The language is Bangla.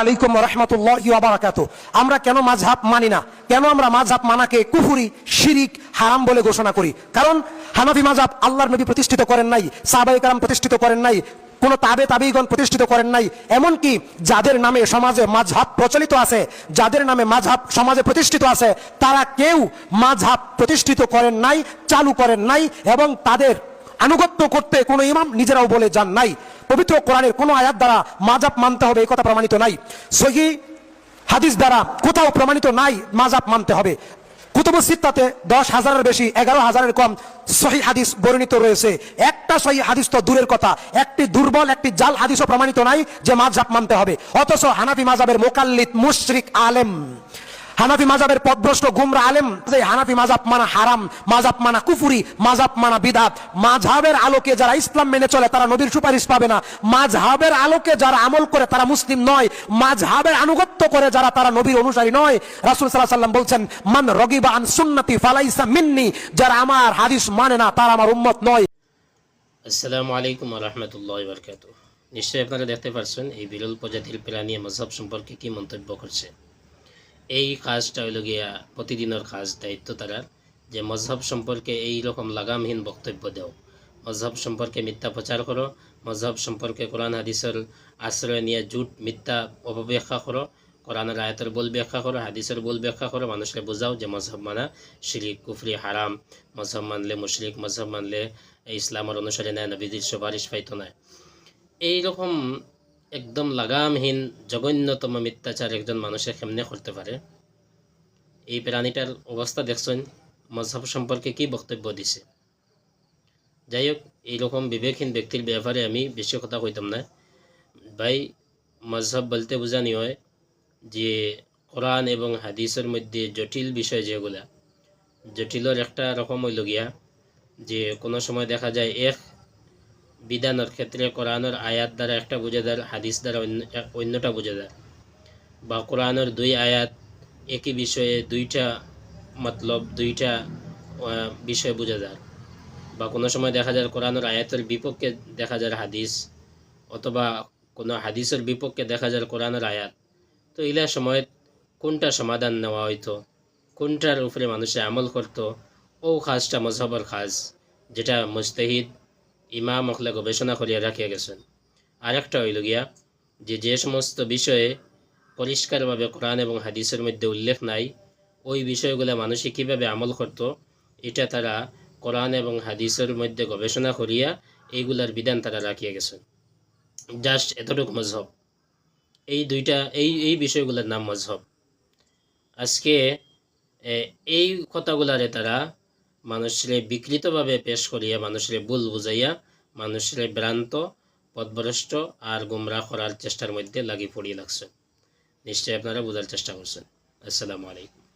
আলাইকুম রহমতুল্লাহি ওয়া বারাকাতুহু। আমরা কেন মাযহাব মানি না, কেন আমরা মাযহাব মানাকে কুফরি, শিরিক, হারাম বলে ঘোষণা করি? কারণ হানাফি মাযহাব আল্লাহর নবী প্রতিষ্ঠিত করেন নাই, সাহাবায়ে কেরাম প্রতিষ্ঠিত করেন নাই, কোন তাবেঈগণ প্রতিষ্ঠিত করেন নাই। এমনকি যাদের নামে সমাজে মাযহাব প্রচলিত আছে, যাদের নামে মাযহাব সমাজে প্রতিষ্ঠিত আছে, তারা কেউ মাযহাব প্রতিষ্ঠিত করেন নাই, চালু করেন নাই, এবং তাদের আনুগত্য করতে কোনো ইমাম নিজেরাও বলে যান নাই। পবিত্র কোরআনের কোনো আয়াত দ্বারা মাযহাব মানতে হবে এই কথা প্রমাণিত নাই। সহিহ হাদিস দ্বারা কোথাও প্রমাণিত নাই মাযহাব মানতে হবে। কুতুবুস সিত্তাতে 10,000-এর বেশি, 11,000-এর কম সহিহ হাদিস বর্ণিত রয়েছে। একটা সহিহ হাদিস তো দূরের কথা, একটি দুর্বল, একটি জাল হাদিসও প্রমাণিত নাই যে মাযহাব মানতে হবে। অথচ হানাফি মাযহাবের মুকাল্লিদ মুশরিক আলেম, হানাফি মাযহাবের পথভ্রষ্ট গুমরা আলেম হানাফি মাযহাব মানা হারাম, মাযহাব মানা কুফরি, মাযহাব মানা বিদআত। মাযহাবের আলোকে যারা ইসলাম মেনে চলে তারা নবীর সুপারিশ পাবে না। মাযহাবের আলোকে যারা আমল করে তারা মুসলিম নয়। মাযহাবের আনুগত্য করে যারা তারা নবীর অনুসারী নয়। রাসূল সাল্লাল্লাহু আলাইহি ওয়াসাল্লাম বলছেন, মান রাগিবা আন সুন্নতি ফালাইসা মিন্নি, যারা আমার হাদিস মানে না তারা আমার উম্মত নয়। আসসালামু আলাইকুম ওয়া রাহমাতুল্লাহি ওয়া বারাকাতুহু। নিশ্চয়ই আপনারা দেখতে পাচ্ছেন এই বিরল প্রজাতির প্রাণী মাযহাব সম্পর্কে কি মন্তব্য করছে। এই কাজটা হইল গিয়া প্রতিদিনের কাজ, দায়িত্ব তারা যে মযহাব সম্পর্কে এই রকম লাগামহীন বক্তব্য দাও, মযহাব সম্পর্কে মিথ্যা প্রচার করো, মযহাব সম্পর্কে কোরআন হাদিসের আশ্রয় নিয়ে জুট মিথ্যা অপব্যাখ্যা করো, কোরআনের আয়াতের বল ব্যাখ্যা করো, হাদিসের বল ব্যাখ্যা করো, মানুষকে বোঝাও যে মযহাব মানা শিরিক, কুফরি, হারাম, মযহাব মানলে মুশরিক, মযহাব মানলে ইসলামের অনুসারী নেয়, নবীদের সুপারিশ পাইতো না। এইরকম একদম লাগামহীন জঘন্যতম মিথ্যাচার একজন মানুষের কেমনে করতে পারে? এই প্রাণীটার অবস্থা দেখছেন, মযহাব সম্পর্কে কি বক্তব্য দিছে। যাই হোক, এইরকম বিবেকহীন ব্যক্তির ব্যাপারে আমি বেশি কথা কইতাম না ভাই। মযহাব বলতে বোঝানি হয় যে কোরআন এবং হাদিসের মধ্যে জটিল বিষয় যেগুলা, জটিলের একটা রকম হইল গিয়া যে কোনো সময় দেখা যায় এক বিধানের ক্ষেত্রে কোরআনের আয়াত দ্বারা একটা বোঝা যায়, হাদিস দ্বারা অন্যটা বোঝা যায়, বা কোরআনের দুই আয়াত একই বিষয়ে দুইটা মতলব, দুইটা বিষয় বোঝা যায়, বা কোনো সময় দেখা যায় কোরআনের আয়াতের বিপক্ষে দেখা যায় হাদিস, অথবা কোনো হাদিসের বিপক্ষে দেখা যায় কোরআনের আয়াত। তো এলা সময় কোনটা সমাধান নেওয়া হইতো, কোনটার উপরে মানুষে আমল করতো, ও কাজটা মযহাবের কাজ, যেটা মুজতাহিদ ইমাম হকলে গবেষণা করিয়া রাখিয়া গেছেন। আরেকটা হইল গিয়া যে সমস্ত বিষয়ে পরিষ্কারভাবে কোরআন এবং হাদিসের মধ্যে উল্লেখ নাই, ওই বিষয়গুলো মানুষে কীভাবে আমল করত, এটা তারা কোরআন এবং হাদিসের মধ্যে গবেষণা করিয়া এইগুলার বিধান তারা রাখিয়া গেছেন। জাস্ট এতটুকু মযহাব। এই দুইটা এই বিষয়গুলোর নাম মযহাব। আজকে এই কথাগুলারে তারা মানুষের বিকৃতভাবে পেশ করিয়া, মানুষের ভুল বুঝাইয়া, মানুষের ভ্রান্ত, পথভ্রষ্ট আর গুমরাহ করার চেষ্টার মধ্যে লাগি পড়িয়ে লাগছে। নিশ্চয়ই আপনারা বোঝার চেষ্টা করছেন। আসসালামু আলাইকুম।